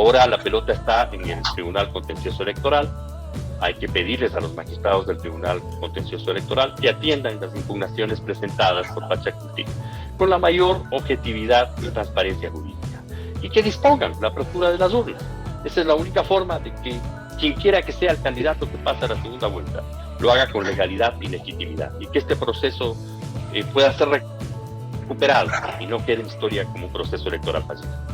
Ahora la pelota está en el Tribunal Contencioso Electoral. Hay que pedirles a los magistrados del Tribunal Contencioso Electoral que atiendan las impugnaciones presentadas por Pachacuti con la mayor objetividad y transparencia jurídica y que dispongan la apertura de las urnas. Esa es la única forma de que quien quiera que sea el candidato que pase a la segunda vuelta lo haga con legalidad y legitimidad y que este proceso pueda ser recuperado y no quede en historia como un proceso electoral fallido.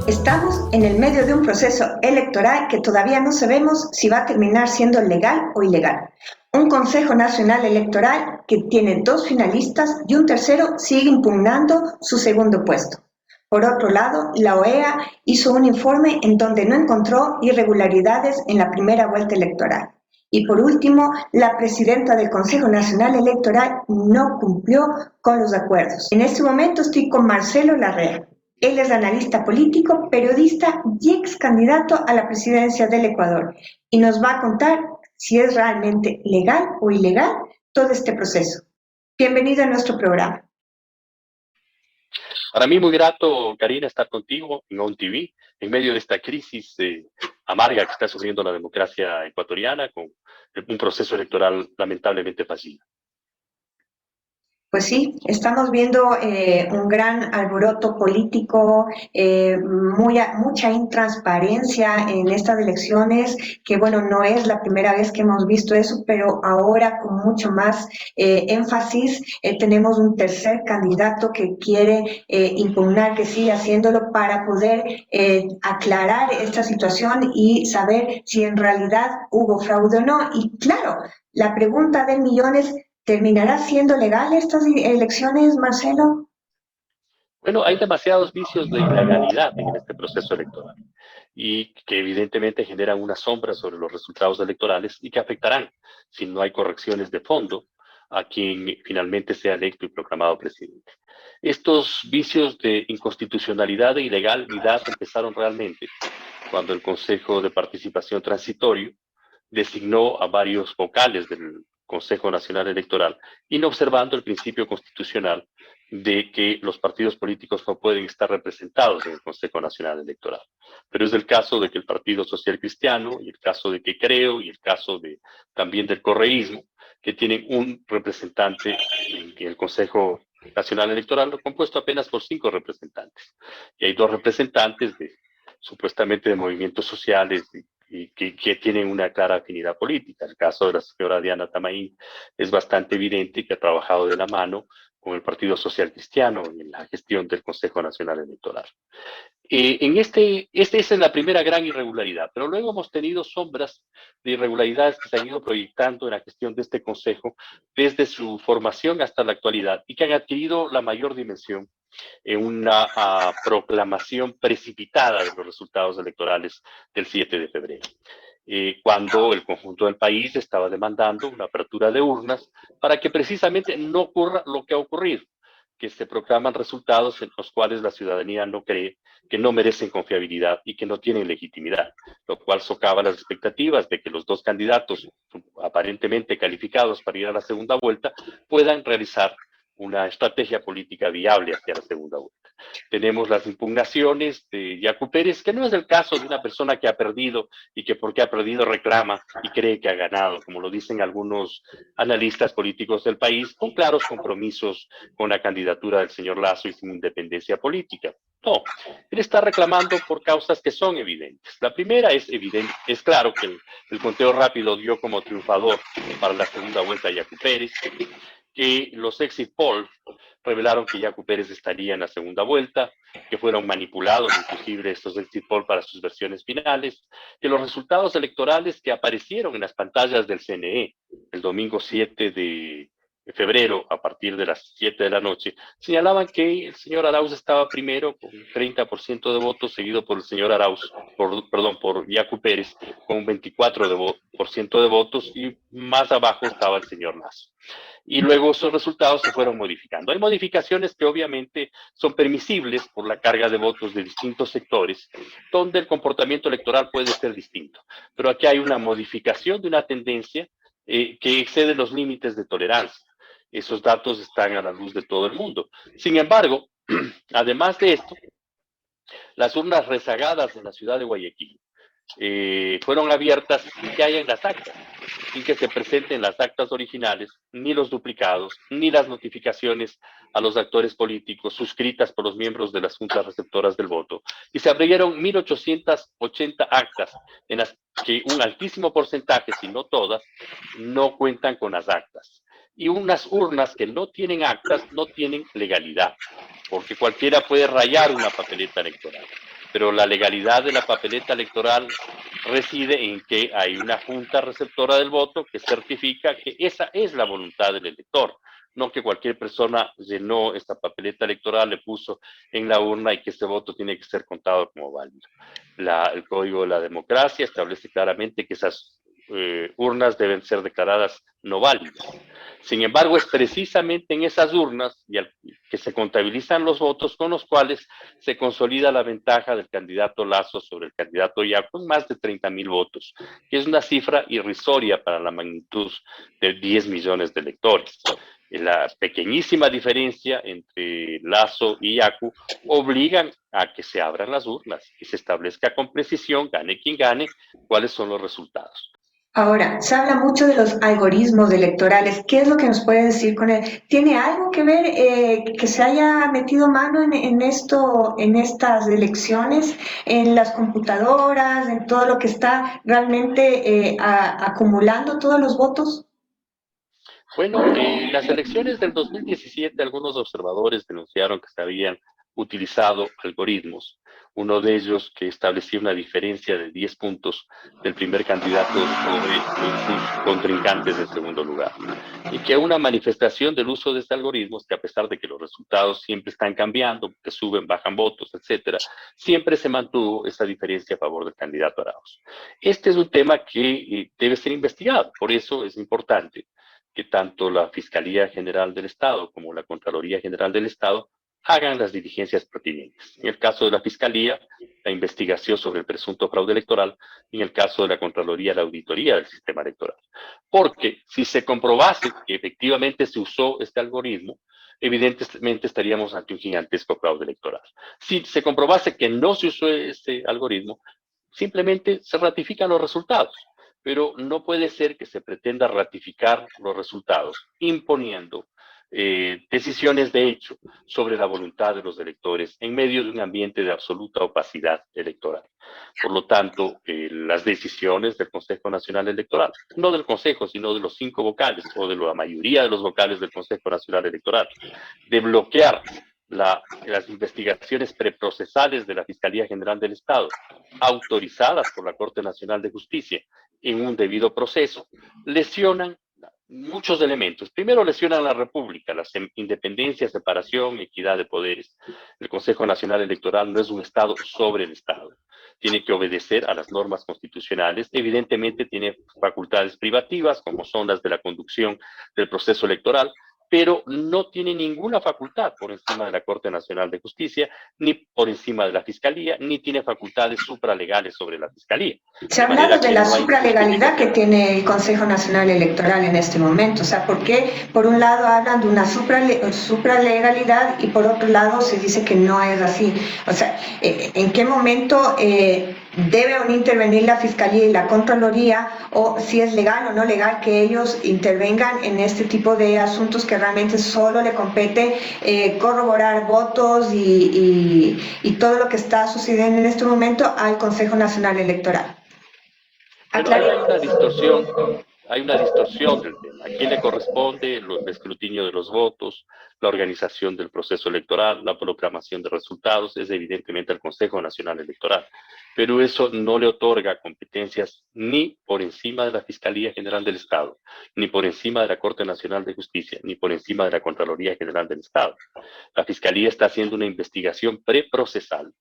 Estamos en el medio de un proceso electoral que todavía no sabemos si va a terminar siendo legal o ilegal. Un Consejo Nacional Electoral que tiene 2 finalistas y un tercero sigue impugnando su segundo puesto. Por otro lado, la OEA hizo un informe en donde no encontró irregularidades en la primera vuelta electoral. Y por último, la presidenta del Consejo Nacional Electoral no cumplió con los acuerdos. En este momento estoy con Marcelo Larrea. Él es analista político, periodista y ex candidato a la presidencia del Ecuador y nos va a contar si es realmente legal o ilegal todo este proceso. Bienvenido a nuestro programa. Para mí muy grato, Karina, estar contigo en ON-TV, en medio de esta crisis amarga que está sufriendo la democracia ecuatoriana con un proceso electoral lamentablemente fallido. Pues sí, estamos viendo un gran alboroto político, mucha intransparencia en estas elecciones, que bueno, no es la primera vez que hemos visto eso, pero ahora con mucho más énfasis tenemos un tercer candidato que quiere impugnar, que sigue haciéndolo para poder aclarar esta situación y saber si en realidad hubo fraude o no. Y claro, la pregunta del millón es, ¿terminará siendo legal estas elecciones, Marcelo? Bueno, hay demasiados vicios de ilegalidad en este proceso electoral y que evidentemente generan una sombra sobre los resultados electorales y que afectarán, si no hay correcciones de fondo, a quien finalmente sea electo y proclamado presidente. Estos vicios de inconstitucionalidad e ilegalidad empezaron realmente cuando el Consejo de Participación Transitorio designó a varios vocales del Consejo Nacional Electoral, inobservando el principio constitucional de que los partidos políticos no pueden estar representados en el Consejo Nacional Electoral. Pero es el caso de que el Partido Social Cristiano, y el caso de que Creo, y el caso también del correísmo, que tienen un representante en el Consejo Nacional Electoral, compuesto apenas por 5 representantes. Y hay 2 representantes supuestamente de movimientos sociales y que tienen una clara afinidad política. El caso de la señora Diana Tamaín es bastante evidente que ha trabajado de la mano con el Partido Social Cristiano en la gestión del Consejo Nacional Electoral. Esa es la primera gran irregularidad, pero luego hemos tenido sombras de irregularidades que se han ido proyectando en la gestión de este Consejo desde su formación hasta la actualidad y que han adquirido la mayor dimensión en una proclamación precipitada de los resultados electorales del 7 de febrero, cuando el conjunto del país estaba demandando una apertura de urnas para que precisamente no ocurra lo que ha ocurrido, que se proclaman resultados en los cuales la ciudadanía no cree, que no merecen confiabilidad y que no tienen legitimidad, lo cual socava las expectativas de que los 2 candidatos aparentemente calificados para ir a la segunda vuelta puedan realizar una estrategia política viable hacia la segunda vuelta. Tenemos las impugnaciones de Yacu Pérez, que no es el caso de una persona que ha perdido y que porque ha perdido reclama y cree que ha ganado, como lo dicen algunos analistas políticos del país, con claros compromisos con la candidatura del señor Lasso y sin independencia política. No, él está reclamando por causas que son evidentes. La primera es evidente, es claro que el conteo rápido dio como triunfador para la segunda vuelta a Yacu Pérez, que los exit polls revelaron que Yacu Pérez estaría en la segunda vuelta, que fueron manipulados inclusive estos exit polls para sus versiones finales, que los resultados electorales que aparecieron en las pantallas del CNE el domingo 7 de febrero, a partir de las 7 de la noche, señalaban que el señor Arauz estaba primero con 30% de votos, seguido por el señor Arauz, por Yacu Pérez, con un 24% de votos, y más abajo estaba el señor Lasso. Y luego esos resultados se fueron modificando. Hay modificaciones que obviamente son permisibles por la carga de votos de distintos sectores, donde el comportamiento electoral puede ser distinto. Pero aquí hay una modificación de una tendencia que excede los límites de tolerancia. Esos datos están a la luz de todo el mundo. Sin embargo, además de esto, las urnas rezagadas en la ciudad de Guayaquil fueron abiertas sin que haya en las actas, sin que se presenten las actas originales, ni los duplicados, ni las notificaciones a los actores políticos suscritas por los miembros de las juntas receptoras del voto. Y se abrieron 1.880 actas, en las que un altísimo porcentaje, si no todas, no cuentan con las actas. Y unas urnas que no tienen actas no tienen legalidad, porque cualquiera puede rayar una papeleta electoral. Pero la legalidad de la papeleta electoral reside en que hay una junta receptora del voto que certifica que esa es la voluntad del elector, no que cualquier persona llenó esta papeleta electoral, le puso en la urna y que ese voto tiene que ser contado como válido. El Código de la Democracia establece claramente que esas urnas deben ser declaradas no válidas. Sin embargo, es precisamente en esas urnas que se contabilizan los votos con los cuales se consolida la ventaja del candidato Lasso sobre el candidato Yacu en más de 30.000 votos, que es una cifra irrisoria para la magnitud de 10 millones de electores. La pequeñísima diferencia entre Lasso y Yacu obligan a que se abran las urnas y se establezca con precisión, gane quien gane, cuáles son los resultados. Ahora, se habla mucho de los algoritmos electorales. ¿Qué es lo que nos puede decir con él? ¿Tiene algo que ver que se haya metido mano en esto, en estas elecciones, en las computadoras, en todo lo que está realmente acumulando todos los votos? Bueno, en las elecciones del 2017 algunos observadores denunciaron que se habían utilizado algoritmos, uno de ellos que establecía una diferencia de 10 puntos del primer candidato sobre sus contrincantes en segundo lugar. Y que una manifestación del uso de este algoritmo es que a pesar de que los resultados siempre están cambiando, que suben, bajan votos, etcétera, siempre se mantuvo esa diferencia a favor del candidato Arauz. Este es un tema que debe ser investigado, por eso es importante que tanto la Fiscalía General del Estado como la Contraloría General del Estado hagan las diligencias pertinentes. En el caso de la Fiscalía, la investigación sobre el presunto fraude electoral, y en el caso de la Contraloría, la auditoría del sistema electoral. Porque si se comprobase que efectivamente se usó este algoritmo, evidentemente estaríamos ante un gigantesco fraude electoral. Si se comprobase que no se usó este algoritmo, simplemente se ratifican los resultados. Pero no puede ser que se pretenda ratificar los resultados imponiendo decisiones de hecho sobre la voluntad de los electores en medio de un ambiente de absoluta opacidad electoral. Por lo tanto, las decisiones del Consejo Nacional Electoral, no del Consejo, sino de los 5 vocales o de la mayoría de los vocales del Consejo Nacional Electoral, de bloquear las investigaciones preprocesales de la Fiscalía General del Estado, autorizadas por la Corte Nacional de Justicia en un debido proceso, lesionan muchos elementos. Primero, lesionan la República, la independencia, separación, equidad de poderes. El Consejo Nacional Electoral no es un Estado sobre el Estado. Tiene que obedecer a las normas constitucionales. Evidentemente tiene facultades privativas, como son las de la conducción del proceso electoral, pero no tiene ninguna facultad por encima de la Corte Nacional de Justicia, ni por encima de la Fiscalía, ni tiene facultades supralegales sobre la Fiscalía. Se ha hablado de la supralegalidad que tiene el Consejo Nacional Electoral en este momento. O sea, ¿por qué por un lado hablan de una supralegalidad y por otro lado se dice que no es así? O sea, ¿en qué momento debe intervenir la Fiscalía y la Contraloría, o si es legal o no legal que ellos intervengan en este tipo de asuntos que realmente solo le compete corroborar votos y todo lo que está sucediendo en este momento al Consejo Nacional Electoral? Bueno, hay una distorsión, hay una distorsión del tema. ¿A quién le corresponde el escrutinio de los votos, la organización del proceso electoral, la proclamación de resultados? Es evidentemente al Consejo Nacional Electoral, pero eso no le otorga competencias ni por encima de la Fiscalía General del Estado, ni por encima de la Corte Nacional de Justicia, ni por encima de la Contraloría General del Estado. La Fiscalía está haciendo una investigación preprocesal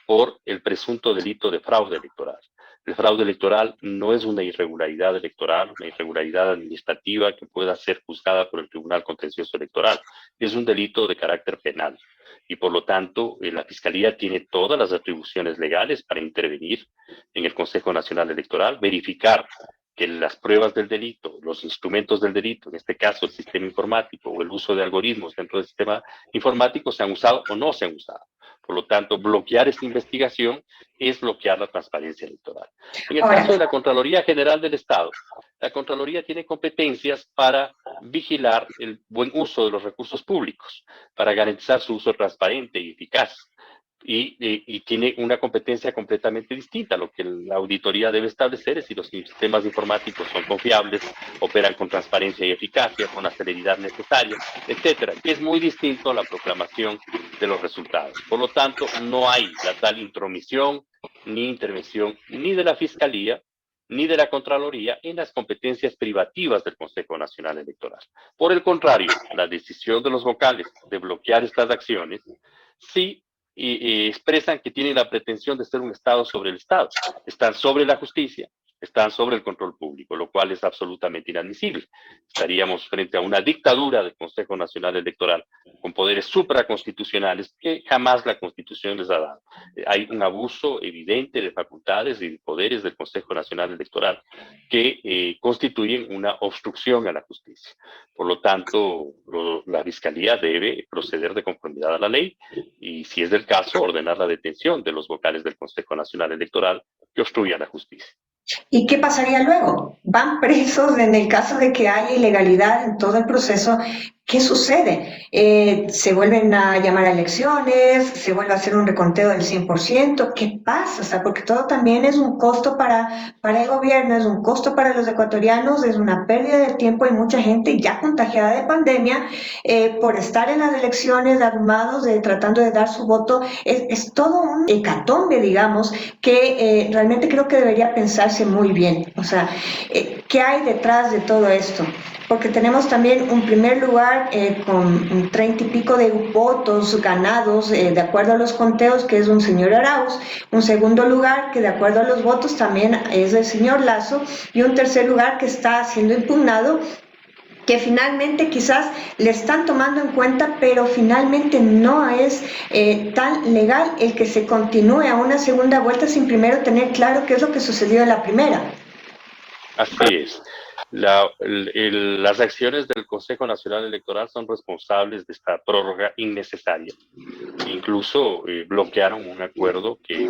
por el presunto delito de fraude electoral. El fraude electoral no es una irregularidad electoral, una irregularidad administrativa que pueda ser juzgada por el Tribunal Contencioso Electoral. Es un delito de carácter penal y por lo tanto la Fiscalía tiene todas las atribuciones legales para intervenir en el Consejo Nacional Electoral, verificar que las pruebas del delito, los instrumentos del delito, en este caso el sistema informático o el uso de algoritmos dentro del sistema informático, se han usado o no se han usado. Por lo tanto, bloquear esta investigación es bloquear la transparencia electoral. En el caso de la Contraloría General del Estado, la Contraloría tiene competencias para vigilar el buen uso de los recursos públicos, para garantizar su uso transparente y eficaz. Y tiene una competencia completamente distinta. Lo que la auditoría debe establecer es si los sistemas informáticos son confiables, operan con transparencia y eficacia, con la celeridad necesaria, etcétera, que es muy distinto a la proclamación de los resultados. Por lo tanto, no hay la tal intromisión ni intervención ni de la Fiscalía ni de la Contraloría en las competencias privativas del Consejo Nacional Electoral. Por el contrario, la decisión de los vocales de bloquear estas acciones sí expresan que tienen la pretensión de ser un Estado sobre el Estado. Están sobre la justicia, están sobre el control público, lo cual es absolutamente inadmisible. Estaríamos frente a una dictadura del Consejo Nacional Electoral con poderes supraconstitucionales que jamás la Constitución les ha dado. Hay un abuso evidente de facultades y de poderes del Consejo Nacional Electoral que constituyen una obstrucción a la justicia. Por lo tanto, la Fiscalía debe proceder de conformidad a la ley y, si es del caso, ordenar la detención de los vocales del Consejo Nacional Electoral que obstruyan la justicia. ¿Y qué pasaría luego? ¿Van presos en el caso de que haya ilegalidad en todo el proceso? ¿Qué sucede? ¿Se vuelven a llamar a elecciones? ¿Se vuelve a hacer un reconteo del 100%? ¿Qué pasa? O sea, porque todo también es un costo para el gobierno, es un costo para los ecuatorianos, es una pérdida de tiempo. Hay mucha gente ya contagiada de pandemia por estar en las elecciones armados, tratando de dar su voto. Es todo un hecatombe, digamos, que realmente creo que debería pensarse muy bien. O sea, ¿qué hay detrás de todo esto? Porque tenemos también un primer lugar con 30 y pico de votos ganados de acuerdo a los conteos, que es un señor Arauz, un segundo lugar que de acuerdo a los votos también es el señor Lazo, y un tercer lugar que está siendo impugnado, que finalmente quizás le están tomando en cuenta, pero finalmente no es tan legal el que se continúe a una segunda vuelta sin primero tener claro qué es lo que sucedió en la primera. Así es. Las acciones del Consejo Nacional Electoral son responsables de esta prórroga innecesaria. Incluso bloquearon un acuerdo que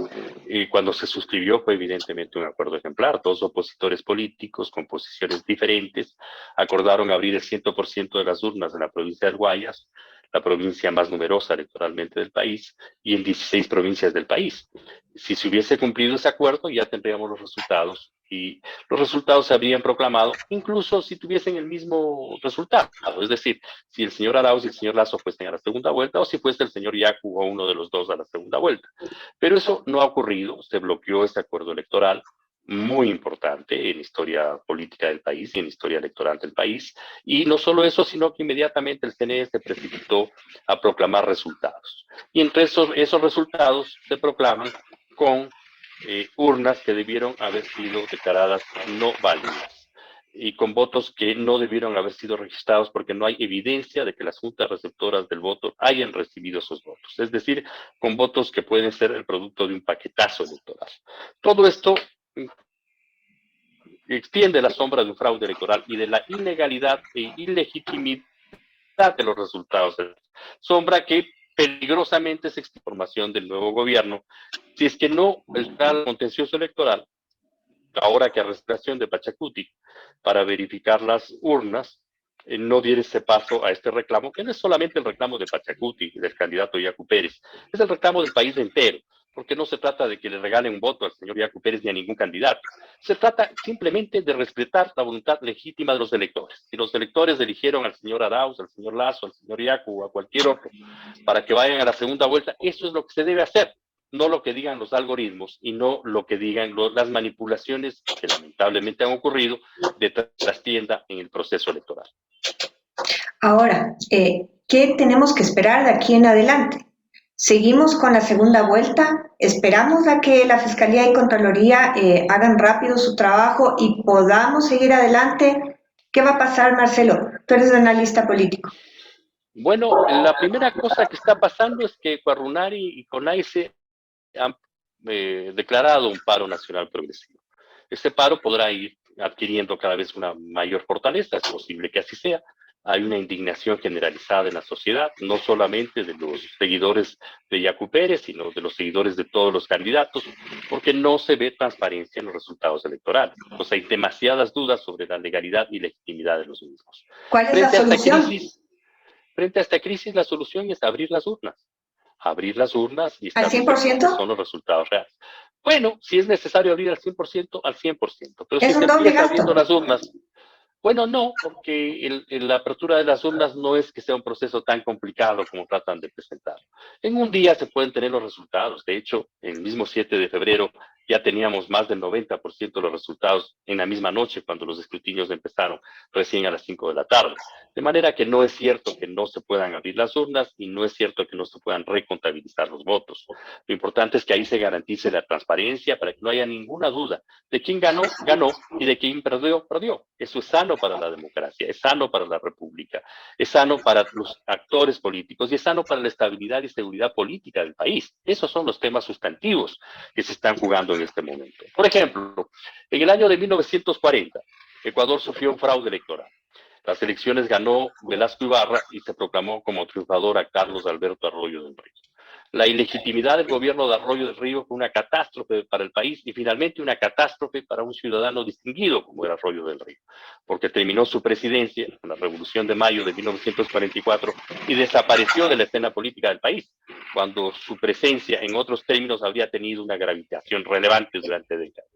cuando se suscribió fue evidentemente un acuerdo ejemplar. Dos opositores políticos con posiciones diferentes acordaron abrir el 100% de las urnas en la provincia del Guayas, la provincia más numerosa electoralmente del país, y en 16 provincias del país. Si se hubiese cumplido ese acuerdo, ya tendríamos los resultados, y los resultados se habrían proclamado, incluso si tuviesen el mismo resultado. Es decir, si el señor Arauz y el señor Lazo fuesen a la segunda vuelta, o si fuese el señor Yacu o uno de los dos a la segunda vuelta. Pero eso no ha ocurrido, se bloqueó este acuerdo electoral, muy importante en la historia política del país y en la historia electoral del país. Y no solo eso, sino que inmediatamente el CNE se precipitó a proclamar resultados. Y entre esos resultados se proclaman con urnas que debieron haber sido declaradas no válidas y con votos que no debieron haber sido registrados porque no hay evidencia de que las juntas receptoras del voto hayan recibido esos votos. Es decir, con votos que pueden ser el producto de un paquetazo electoral. Todo esto extiende la sombra de un fraude electoral y de la ilegalidad e ilegitimidad de los resultados. Sombra que peligrosamente es información del nuevo gobierno. Si es que no está el contencioso electoral, ahora que arrestación de Pachacuti para verificar las urnas, no diera ese paso a este reclamo, que no es solamente el reclamo de Pachacuti y del candidato Yacu Pérez, es el reclamo del país entero. porque no se trata de que le regalen un voto al señor Yacu Pérez ni a ningún candidato. Se trata simplemente de respetar la voluntad legítima de los electores. Si los electores eligieron al señor Arauz, al señor Lazo, al señor Yacu o a cualquier otro para que vayan a la segunda vuelta, eso es lo que se debe hacer, no lo que digan los algoritmos y no lo que digan las manipulaciones que lamentablemente han ocurrido de trastienda en el proceso electoral. Ahora, ¿qué tenemos que esperar de aquí en adelante? ¿Seguimos con la segunda vuelta? ¿Esperamos a que la Fiscalía y Contraloría hagan rápido su trabajo y podamos seguir adelante? ¿Qué va a pasar, Marcelo? Tú eres analista político. Bueno, la primera cosa que está pasando es que Cuarunari y CONAICE han declarado un paro nacional progresivo. Este paro podrá ir adquiriendo cada vez una mayor fortaleza, es posible que así sea. Hay una indignación generalizada en la sociedad, no solamente de los seguidores de Yacu Pérez, sino de los seguidores de todos los candidatos, porque no se ve transparencia en los resultados electorales. Entonces hay demasiadas dudas sobre la legalidad y legitimidad de los mismos. ¿Cuál es la solución? Frente a esta crisis, la solución es abrir las urnas y ¿Al establecer 100%? cuáles son los resultados reales. Bueno, si es necesario abrir al 100%, al 100%. Pero ¿Es si un se doble empieza gasto? abriendo las urnas, bueno, no, porque la apertura de las urnas no es que sea un proceso tan complicado como tratan de presentar. En un día se pueden tener los resultados. De hecho, el mismo 7 de febrero ya teníamos más del 90% de los resultados en la misma noche cuando los escrutinios empezaron recién a las 5 de la tarde. De manera que no es cierto que no se puedan abrir las urnas y no es cierto que no se puedan recontabilizar los votos. Lo importante es que ahí se garantice la transparencia para que no haya ninguna duda de quién ganó, ganó, y de quién perdió, perdió. Eso es sano para la democracia, es sano para la república, es sano para los actores políticos y es sano para la estabilidad y seguridad política del país. Esos son los temas sustantivos que se están jugando en este momento. Por ejemplo, en el año de 1940, Ecuador sufrió un fraude electoral. Las elecciones ganó Velasco Ibarra y se proclamó como triunfador a Carlos Alberto Arroyo del Río. La ilegitimidad del gobierno de Arroyo del Río fue una catástrofe para el país y finalmente una catástrofe para un ciudadano distinguido como era Arroyo del Río, porque terminó su presidencia con la Revolución de Mayo de 1944 y desapareció de la escena política del país, cuando su presencia en otros términos habría tenido una gravitación relevante durante décadas.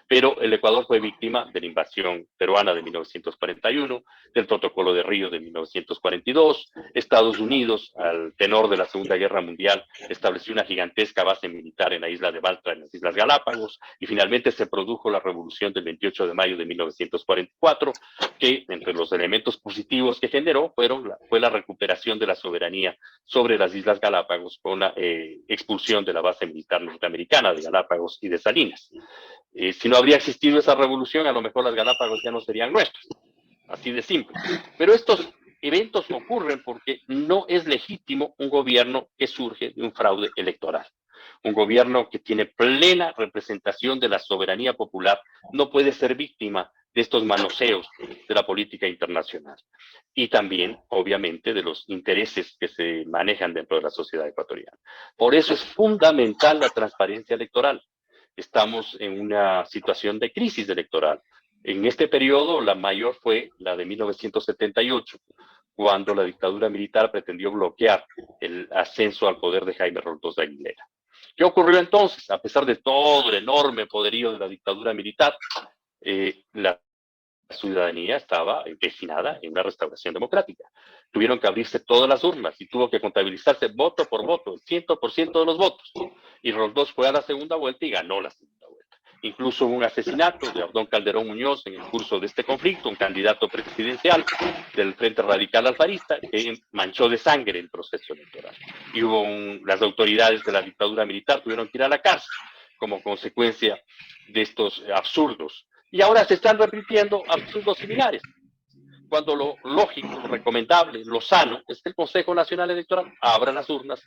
Pero el Ecuador fue víctima de la invasión peruana de 1941, del Protocolo de Río de 1942. Estados Unidos, al tenor de la Segunda Guerra Mundial, estableció una gigantesca base militar en la isla de Baltra, en las Islas Galápagos, y finalmente se produjo la revolución del 28 de mayo de 1944, que entre los elementos positivos que generó fue la recuperación de la soberanía sobre las Islas Galápagos con la expulsión de la base militar norteamericana de Galápagos y de Salinas. Si no habría existido esa revolución, a lo mejor las Galápagos ya no serían nuestras. Así de simple. Pero estos eventos ocurren porque no es legítimo un gobierno que surge de un fraude electoral. Un gobierno que tiene plena representación de la soberanía popular no puede ser víctima de estos manoseos de la política internacional. Y también, obviamente, de los intereses que se manejan dentro de la sociedad ecuatoriana. Por eso es fundamental la transparencia electoral. Estamos en una situación de crisis electoral. En este periodo, la mayor fue la de 1978, cuando la dictadura militar pretendió bloquear el ascenso al poder de Jaime Roldós de Aguilera. ¿Qué ocurrió entonces? A pesar de todo el enorme poderío de la dictadura militar, la ciudadanía estaba empecinada en una restauración democrática. Tuvieron que abrirse todas las urnas y tuvo que contabilizarse voto por voto, el 100% de los votos. Y Roldós fue a la segunda vuelta y ganó la segunda vuelta. Incluso hubo un asesinato de Abdón Calderón Muñoz en el curso de este conflicto, un candidato presidencial del Frente Radical Alfarista, que manchó de sangre el proceso electoral. Y las autoridades de la dictadura militar tuvieron que ir a la cárcel como consecuencia de estos absurdos. Y ahora se están repitiendo absurdos similares, cuando lo lógico, lo recomendable, lo sano, es que el Consejo Nacional Electoral abra las urnas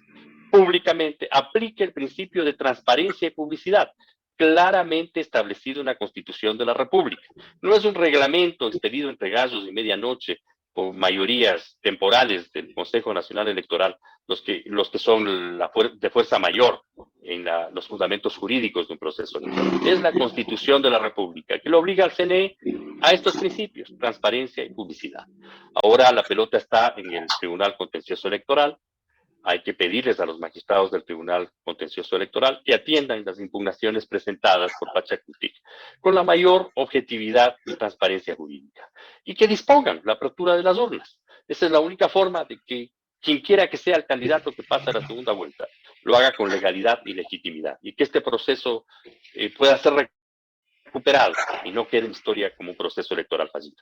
públicamente, aplique el principio de transparencia y publicidad, claramente establecido en la Constitución de la República. No es un reglamento expedido entre gallos y medianoche por mayorías temporales del Consejo Nacional Electoral, los que son de fuerza mayor en los fundamentos jurídicos de un proceso electoral. Es la Constitución de la República que lo obliga al CNE a estos principios, transparencia y publicidad. Ahora la pelota está en el Tribunal Contencioso Electoral. Hay que pedirles a los magistrados del Tribunal Contencioso Electoral que atiendan las impugnaciones presentadas por Pachacutic con la mayor objetividad y transparencia jurídica y que dispongan la apertura de las urnas. Esa es la única forma de que quien quiera que sea el candidato que pasa a la segunda vuelta lo haga con legalidad y legitimidad y que este proceso pueda ser recuperado y no quede en historia como un proceso electoral fallido.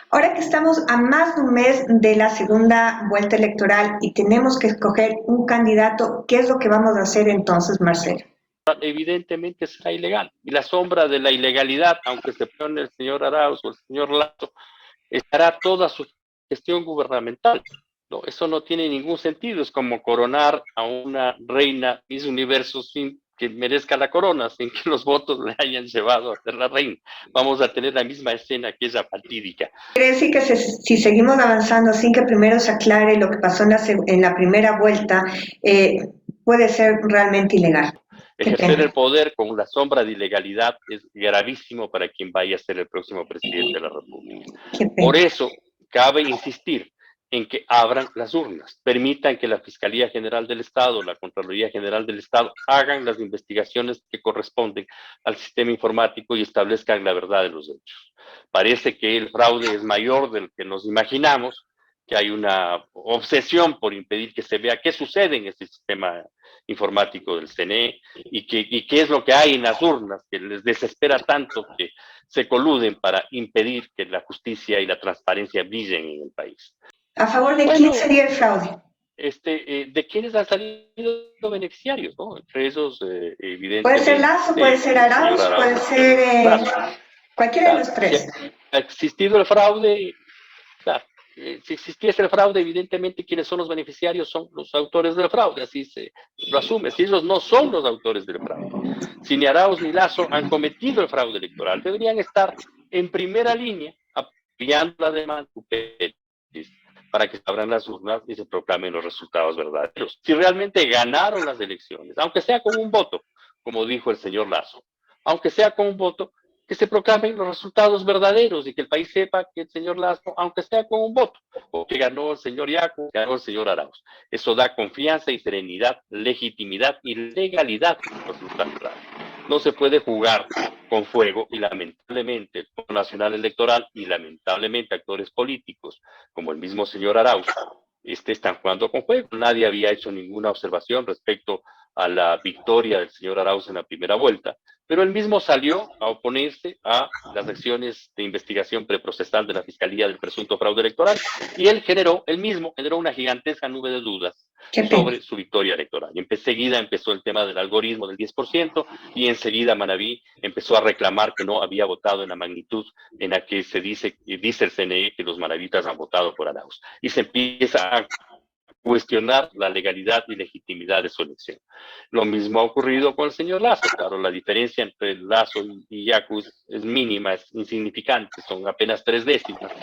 Ahora que estamos a más de un mes de la segunda vuelta electoral y tenemos que escoger un candidato, ¿qué es lo que vamos a hacer entonces, Marcelo? Evidentemente será ilegal. Y la sombra de la ilegalidad, aunque se pone el señor Arauz o el señor Lazo, estará toda su gestión gubernamental. No, eso no tiene ningún sentido. Es como coronar a una reina Miss Universo sin que merezca la corona, sin que los votos le hayan llevado a ser la reina. Vamos a tener la misma escena que esa fatídica. Quiere decir que si seguimos avanzando sin que primero se aclare lo que pasó en la primera vuelta, puede ser realmente ilegal. Ejercer el poder con la sombra de ilegalidad es gravísimo para quien vaya a ser el próximo presidente de la República. Por eso, cabe insistir en que abran las urnas, permitan que la Fiscalía General del Estado, la Contraloría General del Estado, hagan las investigaciones que corresponden al sistema informático y establezcan la verdad de los hechos. Parece que el fraude es mayor del que nos imaginamos, que hay una obsesión por impedir que se vea qué sucede en este sistema informático del CNE y qué es lo que hay en las urnas, que les desespera tanto que se coluden para impedir que la justicia y la transparencia brillen en el país. ¿A favor de quién sería el fraude? De quienes han salido beneficiarios, ¿no? Entre esos, evidentemente... Puede ser Lazo, puede ser Arauz, puede ser cualquiera de los tres. Si ha existido el fraude, claro. Si existiese el fraude, evidentemente quienes son los beneficiarios son los autores del fraude, así se lo asume. Si ellos no son los autores del fraude, si ni Arauz ni Lazo han cometido el fraude electoral, deberían estar en primera línea apoyando la demanda para que se abran las urnas y se proclamen los resultados verdaderos. Si realmente ganaron las elecciones, aunque sea con un voto, como dijo el señor Lazo, aunque sea con un voto, que se proclamen los resultados verdaderos y que el país sepa que el señor Lazo, aunque sea con un voto, o que ganó el señor Yacu, que ganó el señor Arauz. Eso da confianza y serenidad, legitimidad y legalidad en los resultados. No se puede jugar con fuego y lamentablemente el Consejo Nacional Electoral y lamentablemente actores políticos, como el mismo señor Arauz, están jugando con fuego. Nadie había hecho ninguna observación respecto a la victoria del señor Arauz en la primera vuelta, pero él mismo salió a oponerse a las acciones de investigación preprocesal de la Fiscalía del presunto fraude electoral y él mismo generó una gigantesca nube de dudas sobre su victoria electoral. Y enseguida empezó el tema del algoritmo del 10% y enseguida Manaví empezó a reclamar que no había votado en la magnitud en la que dice el CNE que los manavitas han votado por Arauz. Y se empieza a cuestionar la legalidad y legitimidad de su elección. Lo mismo ha ocurrido con el señor Lazo. Claro, la diferencia entre Lazo y Yacu es mínima, es insignificante, son apenas 3 décimas.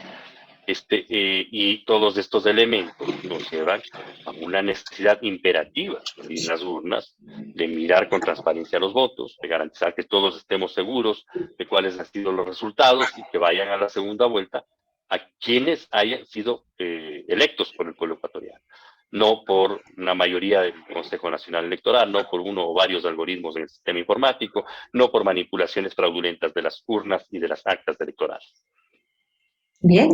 Y todos estos elementos nos llevan a una necesidad imperativa en las urnas de mirar con transparencia los votos, de garantizar que todos estemos seguros de cuáles han sido los resultados y que vayan a la segunda vuelta a quienes hayan sido electos por el pueblo ecuatoriano, no por una mayoría del Consejo Nacional Electoral, no por uno o varios algoritmos en el sistema informático, no por manipulaciones fraudulentas de las urnas y de las actas electorales. Bien,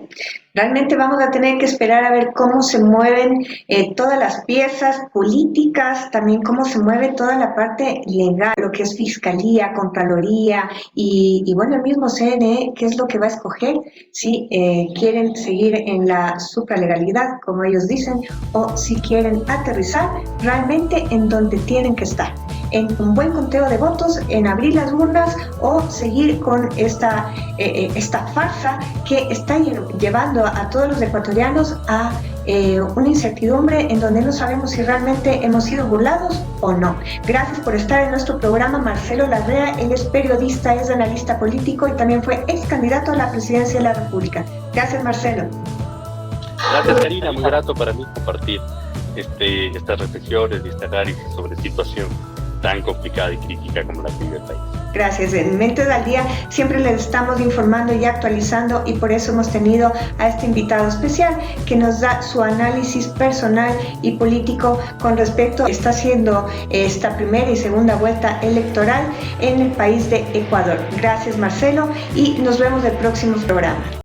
realmente vamos a tener que esperar a ver cómo se mueven todas las piezas políticas, también cómo se mueve toda la parte legal, lo que es Fiscalía, Contraloría y bueno, el mismo CNE, qué es lo que va a escoger, si quieren seguir en la supralegalidad, como ellos dicen, o si quieren aterrizar realmente en donde tienen que estar, en un buen conteo de votos, en abrir las urnas o seguir con esta farsa que está llevando a todos los ecuatorianos a una incertidumbre en donde no sabemos si realmente hemos sido burlados o no. Gracias por estar en nuestro programa, Marcelo Larrea. Él es periodista, es analista político y también fue ex candidato a la presidencia de la República. Gracias, Marcelo. Gracias, Karina. Muy grato para mí compartir estas reflexiones y este análisis sobre situación tan complicada y crítica como la que vive el país. Gracias. En Mentes al Día siempre les estamos informando y actualizando, y por eso hemos tenido a este invitado especial que nos da su análisis personal y político con respecto a lo que está haciendo esta primera y segunda vuelta electoral en el país de Ecuador. Gracias, Marcelo, y nos vemos en el próximo programa.